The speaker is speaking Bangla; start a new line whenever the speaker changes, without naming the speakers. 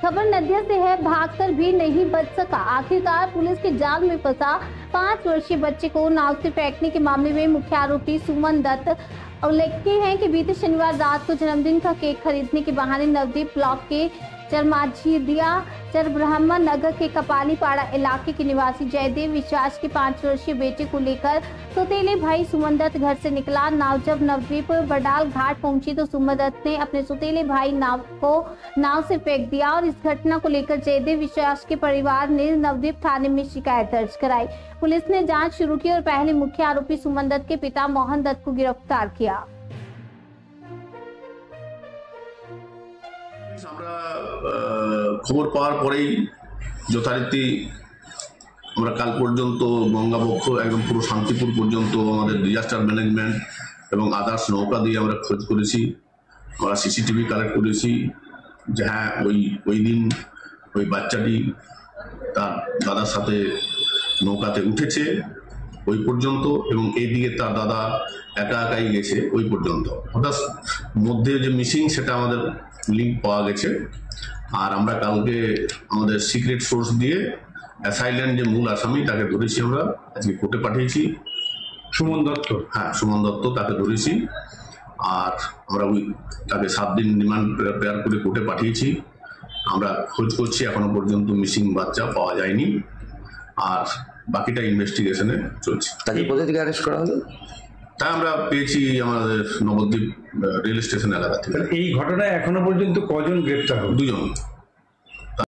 खबर नदिया से है, भागकर भी नहीं बच सका। आखिरकार पुलिस के जाल में फंसा 5 वर्षीय बच्चे को नाव से फेंकने के मामले में मुख्य आरोपी सुमन दत्त। उल्लेखनीय है कि बीते शनिवार रात को जन्मदिन का केक खरीदने के बहाने नवदीप ब्लॉक के चरमाझिदिया चरब्रह्मण नगर के कपालीपाड़ा इलाके के निवासी जयदेव विश्वास के 5 वर्षीय बेटे को लेकर सौतेले भाई सुमन दत्त घर से निकला। नाव जब नवदीप बडाल घाट पहुंची तो सुमन दत्त ने अपने सौतेले भाई नाव से फेंक दिया और इस घटना को लेकर जयदेव विश्वास के परिवार ने नवदीप थाने में शिकायत दर्ज कराई। पुलिस ने जांच शुरू की और पहले मुख्य आरोपी सुमन दत्त के पिता मोहन दत्त को गिरफ्तार किया।
আমরা খবর পাওয়ার পরেই যথারীতি আমরা কাল পর্যন্ত গঙ্গাবক্ষ একদম পুরো শান্তিপুর পর্যন্ত আমাদের ডিজাস্টার ম্যানেজমেন্ট এবং আদার্স নৌকা দিয়ে আমরা খোঁজ করেছি। আমরা সিসিটিভি কালেক্ট করেছি যে হ্যাঁ ওই দিন ওই বাচ্চাটি তার দাদার সাথে নৌকাতে উঠেছে ওই পর্যন্ত এবং এইদিকে তার দাদা একা একাই গেছে ওই পর্যন্ত। অর্থাৎ মধ্যে যে মিসিং সেটা আমাদের লিঙ্ক পাওয়া গেছে। আর আমরা কালকে আমাদের সিক্রেট সোর্স দিয়ে অ্যাসাইলেন্ট যে মূল আসামি তাকে ধরেছি, আমরা আজকে কোর্টে পাঠিয়েছি।
সুমন দত্ত,
হ্যাঁ সুমন দত্ত তাকে ধরেছি। আর আমরা তাকে 7 দিন রিমান্ড প্রেয়ার করে কোর্টে পাঠিয়েছি। আমরা খোঁজ করছি, এখনো পর্যন্ত মিসিং বাচ্চা পাওয়া যায়নি। আর বাকিটা ইনভেস্টিগেশনে চলছে।
তাকে কোথা থেকে অ্যারেস্ট করা হলো?
তা আমরা পেয়েছি আমাদের নবদ্বীপ রেল স্টেশন এলাকা থেকে।
এই ঘটনায় এখনো পর্যন্ত কজন গ্রেপ্তার হলো?
2 জন।